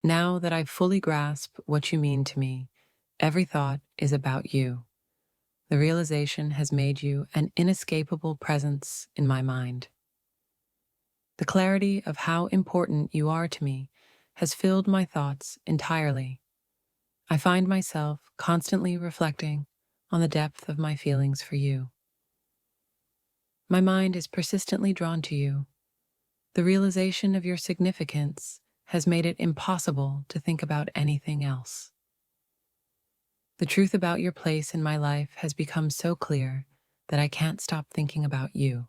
Now that I fully grasp what you mean to me, every thought is about you. The realization has made you an inescapable presence in my mind. The clarity of how important you are to me has filled my thoughts entirely. I find myself constantly reflecting on the depth of my feelings for you. My mind is persistently drawn to you. The realization of your significance has made it impossible to think about anything else. The truth about your place in my life has become so clear that I can't stop thinking about you.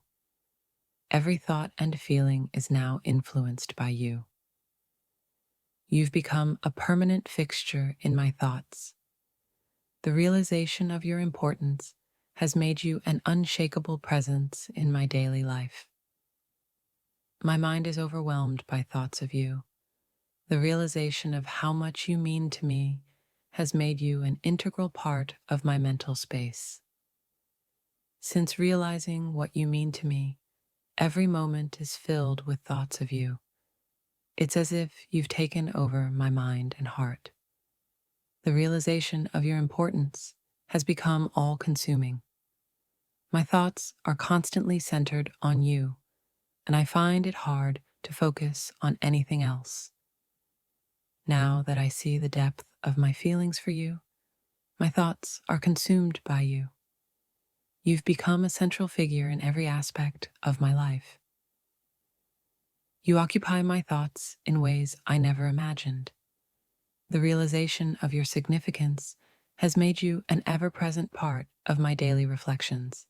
Every thought and feeling is now influenced by you. You've become a permanent fixture in my thoughts. The realization of your importance has made you an unshakable presence in my daily life. My mind is overwhelmed by thoughts of you. The realization of how much you mean to me has made you an integral part of my mental space. Since realizing what you mean to me, every moment is filled with thoughts of you. It's as if you've taken over my mind and heart. The realization of your importance has become all-consuming. My thoughts are constantly centered on you, and I find it hard to focus on anything else. Now that I see the depth of my feelings for you, my thoughts are consumed by you. You've become a central figure in every aspect of my life. You occupy my thoughts in ways I never imagined. The realization of your significance has made you an ever-present part of my daily reflections.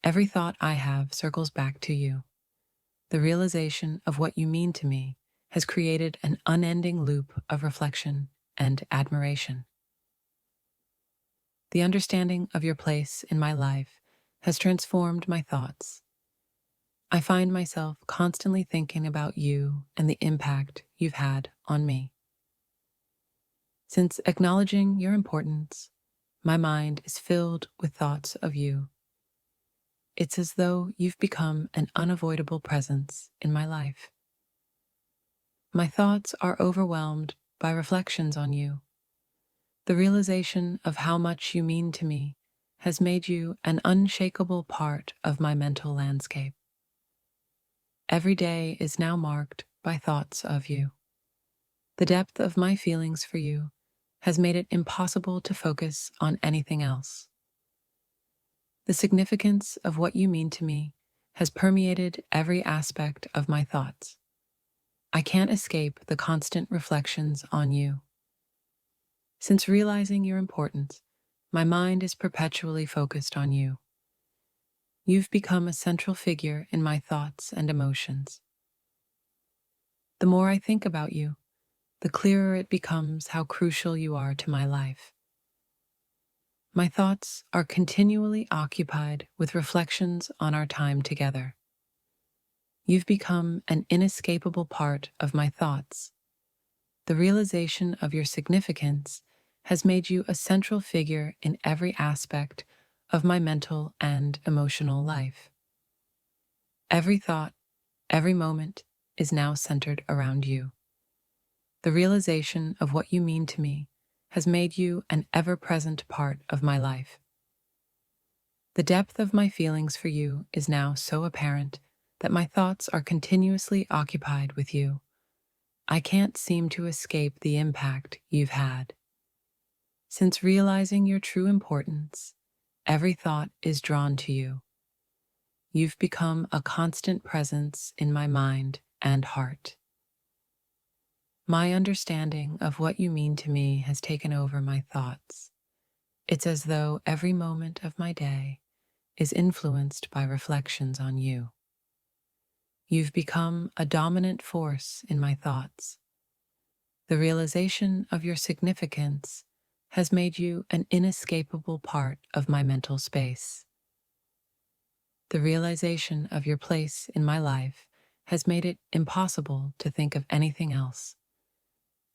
Every thought I have circles back to you. The realization of what you mean to me has created an unending loop of reflection and admiration. The understanding of your place in my life has transformed my thoughts. I find myself constantly thinking about you and the impact you've had on me. Since acknowledging your importance, my mind is filled with thoughts of you. It's as though you've become an unavoidable presence in my life. My thoughts are overwhelmed by reflections on you. The realization of how much you mean to me has made you an unshakable part of my mental landscape. Every day is now marked by thoughts of you. The depth of my feelings for you has made it impossible to focus on anything else. The significance of what you mean to me has permeated every aspect of my thoughts. I can't escape the constant reflections on you. Since realizing your importance, my mind is perpetually focused on you. You've become a central figure in my thoughts and emotions. The more I think about you, the clearer it becomes how crucial you are to my life. My thoughts are continually occupied with reflections on our time together. You've become an inescapable part of my thoughts. The realization of your significance has made you a central figure in every aspect of my mental and emotional life. Every thought, every moment is now centered around you. The realization of what you mean to me has made you an ever-present part of my life. The depth of my feelings for you is now so apparent that my thoughts are continuously occupied with you. I can't seem to escape the impact you've had. Since realizing your true importance, every thought is drawn to you. You've become a constant presence in my mind and heart. My understanding of what you mean to me has taken over my thoughts. It's as though every moment of my day is influenced by reflections on you. You've become a dominant force in my thoughts. The realization of your significance has made you an inescapable part of my mental space. The realization of your place in my life has made it impossible to think of anything else.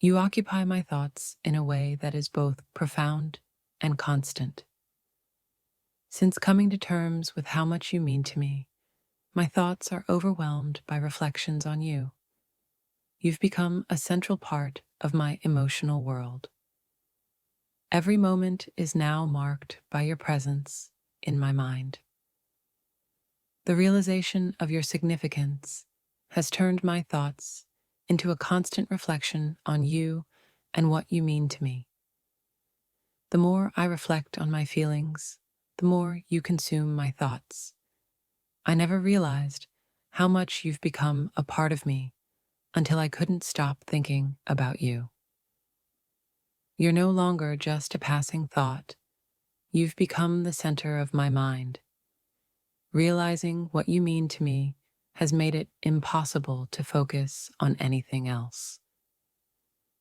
You occupy my thoughts in a way that is both profound and constant. Since coming to terms with how much you mean to me, my thoughts are overwhelmed by reflections on you. you've become a central part of my emotional world. Every moment is now marked by your presence in my mind. The realization of your significance has turned my thoughts into a constant reflection on you and what you mean to me. The more I reflect on my feelings, the more you consume my thoughts. I never realized how much you've become a part of me until I couldn't stop thinking about you. You're no longer just a passing thought. You've become the center of my mind. Realizing what you mean to me has made it impossible to focus on anything else.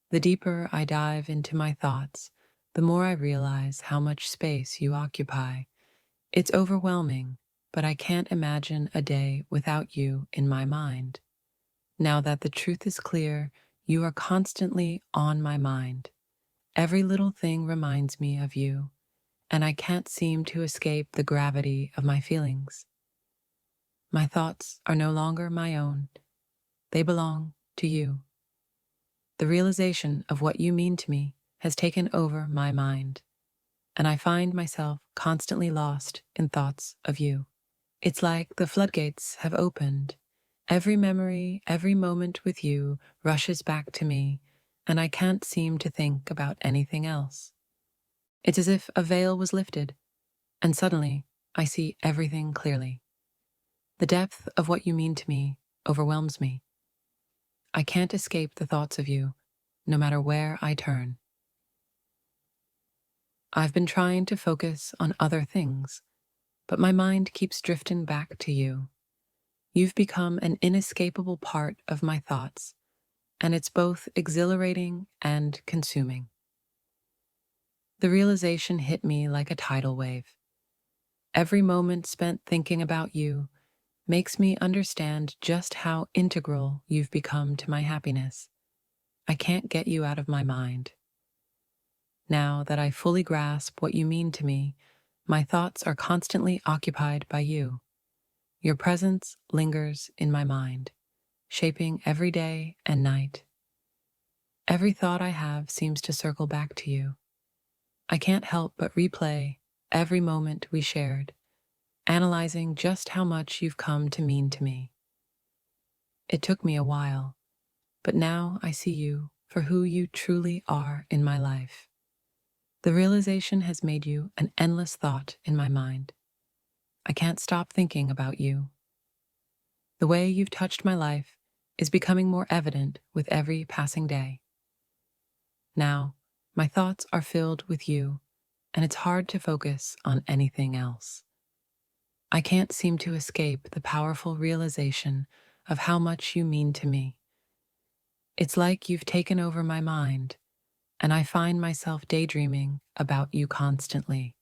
The deeper I dive into my thoughts, the more I realize how much space you occupy. It's overwhelming, but I can't imagine a day without you in my mind. Now that the truth is clear, you are constantly on my mind. Every little thing reminds me of you, and I can't seem to escape the gravity of my feelings. My thoughts are no longer my own. They belong to you. The realization of what you mean to me has taken over my mind, and I find myself constantly lost in thoughts of you. It's like the floodgates have opened. Every memory, every moment with you rushes back to me, and I can't seem to think about anything else. It's as if a veil was lifted, and suddenly I see everything clearly. The depth of what you mean to me overwhelms me. I can't escape the thoughts of you, no matter where I turn. I've been trying to focus on other things, but my mind keeps drifting back to you. You've become an inescapable part of my thoughts, and it's both exhilarating and consuming. The realization hit me like a tidal wave. Every moment spent thinking about you makes me understand just how integral you've become to my happiness. I can't get you out of my mind. Now that I fully grasp what you mean to me, my thoughts are constantly occupied by you. Your presence lingers in my mind, shaping every day and night. Every thought I have seems to circle back to you. I can't help but replay every moment we shared, analyzing just how much you've come to mean to me. It took me a while, but now I see you for who you truly are in my life. The realization has made you an endless thought in my mind. I can't stop thinking about you. The way you've touched my life is becoming more evident with every passing day. Now, my thoughts are filled with you, and it's hard to focus on anything else. I can't seem to escape the powerful realization of how much you mean to me. It's like you've taken over my mind, and I find myself daydreaming about you constantly.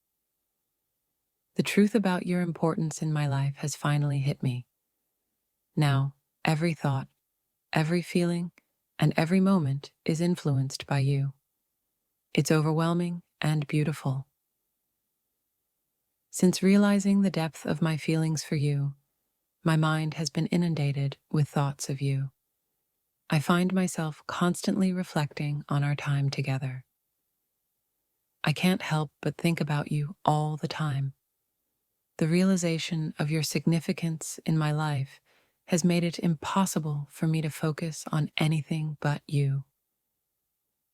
The truth about your importance in my life has finally hit me. Now, every thought, every feeling, and every moment is influenced by you. It's overwhelming and beautiful. Since realizing the depth of my feelings for you, my mind has been inundated with thoughts of you. I find myself constantly reflecting on our time together. I can't help but think about you all the time. The realization of your significance in my life has made it impossible for me to focus on anything but you.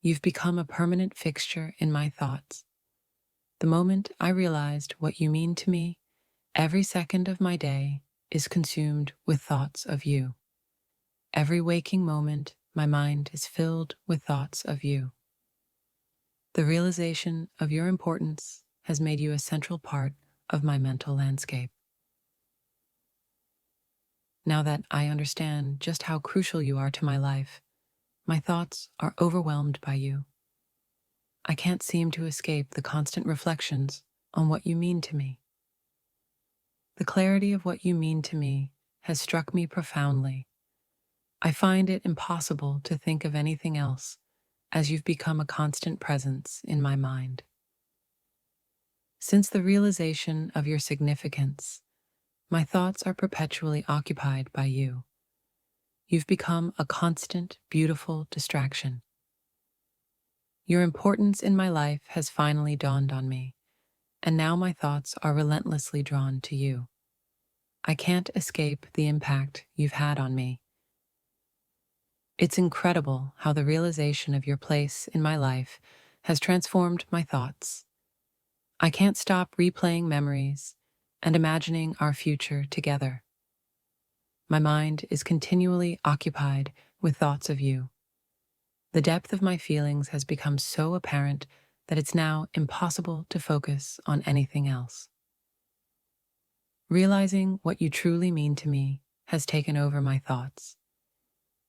You've become a permanent fixture in my thoughts. The moment I realized what you mean to me, every second of my day is consumed with thoughts of you. Every waking moment, my mind is filled with thoughts of you. The realization of your importance has made you a central part of my mental landscape. Now that I understand just how crucial you are to my life, my thoughts are overwhelmed by you. I can't seem to escape the constant reflections on what you mean to me. The clarity of what you mean to me has struck me profoundly. I find it impossible to think of anything else, as you've become a constant presence in my mind. Since the realization of your significance, my thoughts are perpetually occupied by you. you've become a constant, beautiful distraction. Your importance in my life has finally dawned on me, and now my thoughts are relentlessly drawn to you. I can't escape the impact you've had on me. It's incredible how the realization of your place in my life has transformed my thoughts. I can't stop replaying memories and imagining our future together. My mind is continually occupied with thoughts of you. The depth of my feelings has become so apparent that it's now impossible to focus on anything else. Realizing what you truly mean to me has taken over my thoughts.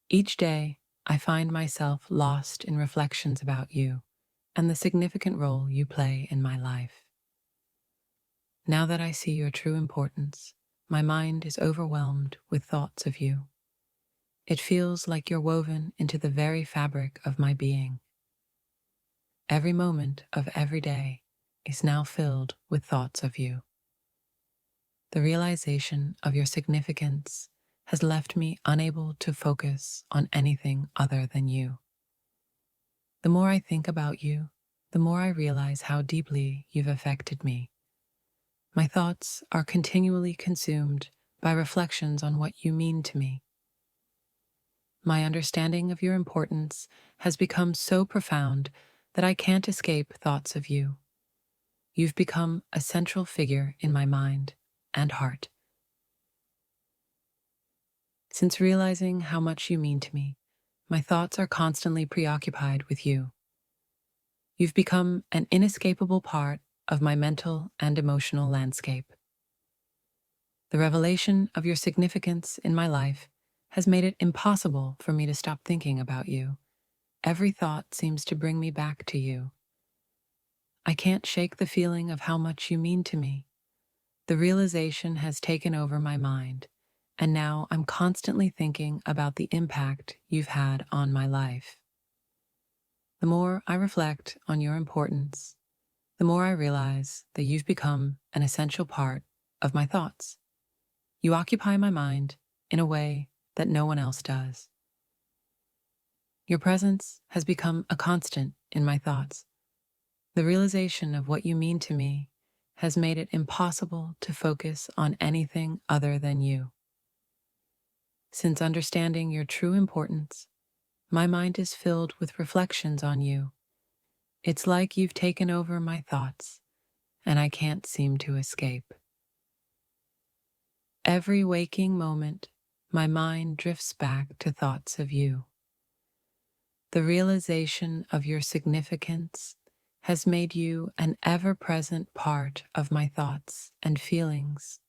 Each day, I find myself lost in reflections about you and the significant role you play in my life. Now that I see your true importance, my mind is overwhelmed with thoughts of you. It feels like you're woven into the very fabric of my being. Every moment of every day is now filled with thoughts of you. The realization of your significance has left me unable to focus on anything other than you. The more I think about you, the more I realize how deeply you've affected me. My thoughts are continually consumed by reflections on what you mean to me. My understanding of your importance has become so profound that I can't escape thoughts of you. You've become a central figure in my mind and heart. Since realizing how much you mean to me, my thoughts are constantly preoccupied with you. You've become an inescapable part of my mental and emotional landscape. The revelation of your significance in my life has made it impossible for me to stop thinking about you. Every thought seems to bring me back to you. I can't shake the feeling of how much you mean to me. The realization has taken over my mind, and now I'm constantly thinking about the impact you've had on my life. The more I reflect on your importance, the more I realize that you've become an essential part of my thoughts. You occupy my mind in a way that no one else does. Your presence has become a constant in my thoughts. The realization of what you mean to me has made it impossible to focus on anything other than you. Since understanding your true importance, my mind is filled with reflections on you. It's like you've taken over my thoughts, and I can't seem to escape. Every waking moment, my mind drifts back to thoughts of you. The realization of your significance has made you an ever-present part of my thoughts and feelings.